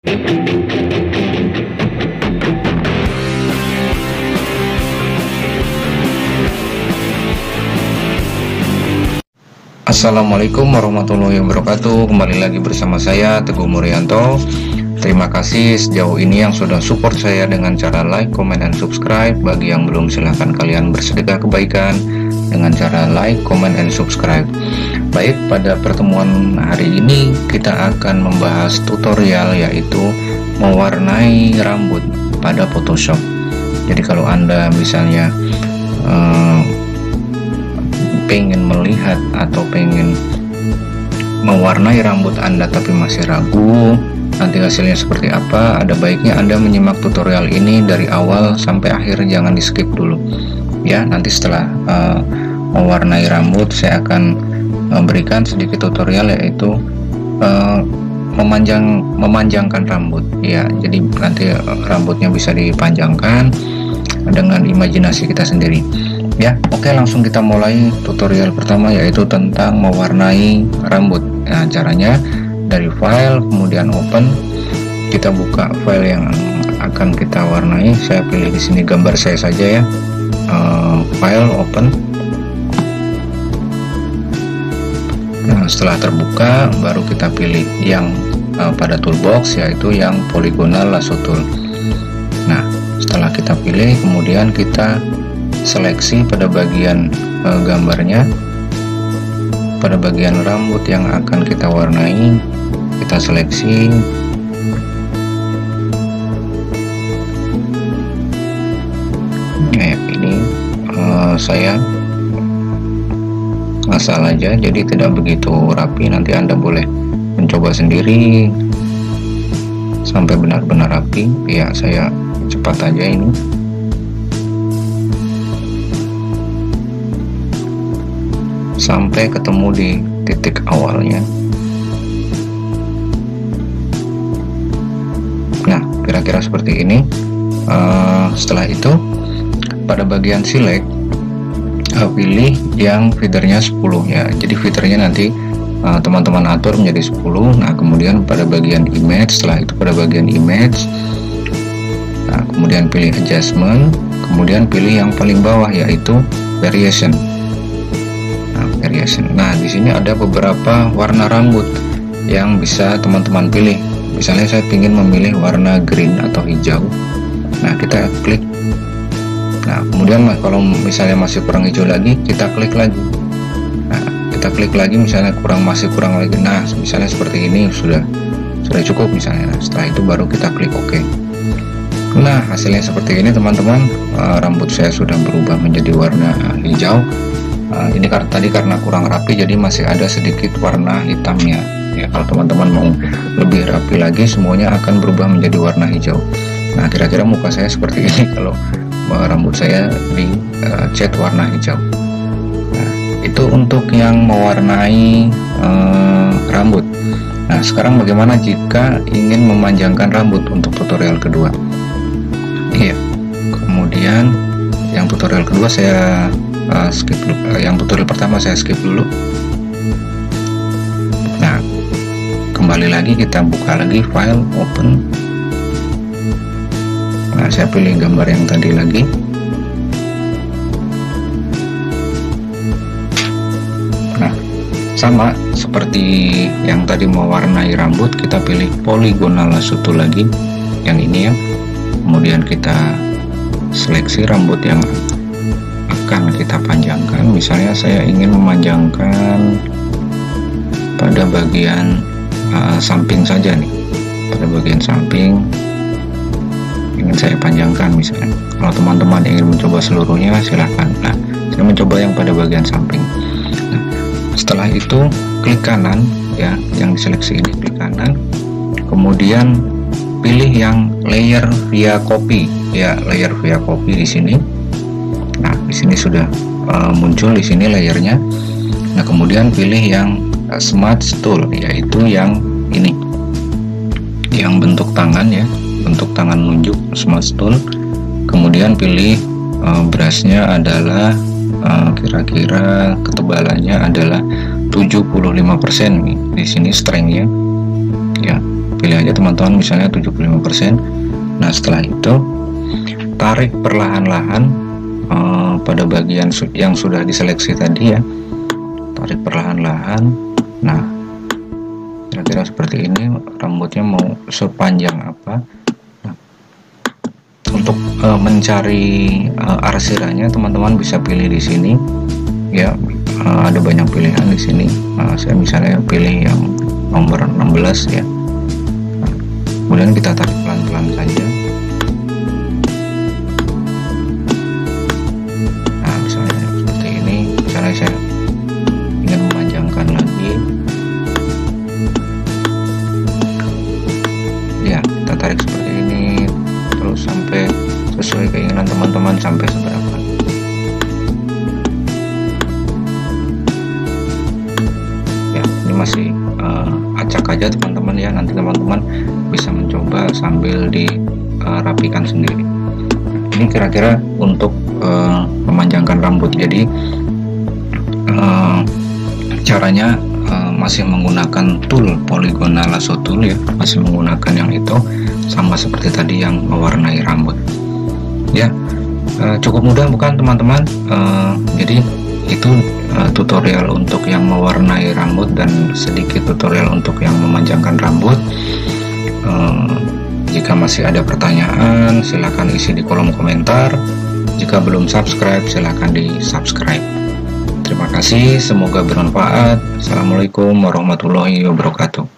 Assalamualaikum warahmatullahi wabarakatuh. Kembali lagi bersama saya Teguh Muryanto. Terima kasih sejauh ini yang sudah support saya dengan cara like, comment, dan subscribe. Bagi yang belum, silahkan kalian bersedekah kebaikan dengan cara like, comment, and subscribe. Baik, pada pertemuan hari ini kita akan membahas tutorial, yaitu mewarnai rambut pada Photoshop. Jadi kalau Anda misalnya pengen melihat atau pengen mewarnai rambut Anda tapi masih ragu nanti hasilnya seperti apa, ada baiknya Anda menyimak tutorial ini dari awal sampai akhir, jangan di skip dulu ya. Nanti setelah mewarnai rambut, saya akan memberikan sedikit tutorial, yaitu memanjangkan rambut ya. Jadi nanti rambutnya bisa dipanjangkan dengan imajinasi kita sendiri ya. Oke, langsung kita mulai tutorial pertama, yaitu tentang mewarnai rambut. Nah, caranya dari file, kemudian open, kita buka file yang akan kita warnai. Saya pilih di sini gambar saya saja ya. File, open. Nah, setelah terbuka, baru kita pilih yang pada toolbox, yaitu yang polygonal lasso tool. Nah, setelah kita pilih, kemudian kita seleksi pada bagian gambarnya, pada bagian rambut yang akan kita warnai, kita seleksi. Ini saya asal aja, jadi tidak begitu rapi. Nanti Anda boleh mencoba sendiri sampai benar-benar rapi ya. Saya cepat aja ini. Sampai ketemu di titik awalnya. Nah, kira-kira seperti ini. Setelah itu, pada bagian select, pilih yang feedernya 10 ya. Jadi feedernya nanti teman-teman atur menjadi 10. Nah, kemudian pada bagian image, setelah itu pada bagian image, nah, kemudian pilih adjustment, kemudian pilih yang paling bawah, yaitu variation. Nah, di sini ada beberapa warna rambut yang bisa teman-teman pilih. Misalnya saya ingin memilih warna green atau hijau. Nah, kita klik. Nah, kemudian kalau misalnya masih kurang hijau lagi, kita klik lagi. Nah, kita klik lagi, misalnya masih kurang lagi. Nah, misalnya seperti ini sudah cukup misalnya. Nah, setelah itu baru kita klik OK. Nah, hasilnya seperti ini teman-teman. Rambut saya sudah berubah menjadi warna hijau. Ini tadi karena kurang rapi, jadi masih ada sedikit warna hitamnya ya. Kalau teman-teman mau lebih rapi lagi, semuanya akan berubah menjadi warna hijau. Nah, kira-kira muka saya seperti ini kalau rambut saya dicat warna hijau. Nah, itu untuk yang mewarnai rambut. Nah, sekarang bagaimana jika ingin memanjangkan rambut untuk tutorial kedua? Iya, kemudian yang tutorial kedua saya skip dulu. Yang tutorial pertama saya skip dulu. Nah, kembali lagi, kita buka lagi file, open. Nah, saya pilih gambar yang tadi lagi. Nah, sama seperti yang tadi mewarnai rambut, kita pilih polygonal lasso tool lagi, yang ini ya. Kemudian kita seleksi rambut yang akan kita panjangkan. Misalnya saya ingin memanjangkan pada bagian samping saja nih. Pada bagian samping ingin saya panjangkan misalnya. Kalau teman-teman ingin mencoba seluruhnya, silahkan. Nah, saya mencoba yang pada bagian samping. Nah, setelah itu klik kanan ya, yang diseleksi ini klik kanan. Kemudian pilih yang layer via copy ya, layer via copy di sini. Nah, di sini sudah muncul di sini layernya. Nah, kemudian pilih yang smart tool, yaitu yang ini, yang bentuk tangan ya, bentuk tangan nunjuk, smart tool. Kemudian pilih brushnya adalah kira-kira ketebalannya adalah 75% nih. Di sini strengthnya ya, pilih aja teman-teman misalnya 75%. Nah setelah itu tarik perlahan-lahan pada bagian yang sudah diseleksi tadi ya, tarik perlahan-lahan. Nah kira-kira seperti ini, rambutnya mau sepanjang apa. Nah, untuk mencari arsiranya teman-teman bisa pilih di sini ya, ada banyak pilihan di sini. Saya misalnya pilih yang nomor 16 ya. Nah, kemudian kita tarik pelan-pelan saja. Nah misalnya seperti ini, misalnya saya ingin memanjangkan lagi ya, kita tarik seperti ini terus sampai sesuai keinginan teman-teman sampai seberapa. Ya ini masih acak aja teman-teman ya, nanti teman-teman bisa mencoba sambil dirapikan sendiri. Ini kira-kira untuk memanjangkan rambut. Jadi caranya masih menggunakan tool polygonal lasso tool ya, masih menggunakan yang itu, sama seperti tadi yang mewarnai rambut ya. Cukup mudah bukan teman-teman? Jadi itu tutorial untuk yang mewarnai rambut dan sedikit tutorial untuk yang memanjangkan rambut. Jika masih ada pertanyaan silahkan isi di kolom komentar. Jika belum subscribe silahkan di subscribe. Terima kasih, semoga bermanfaat. Assalamualaikum warahmatullahi wabarakatuh.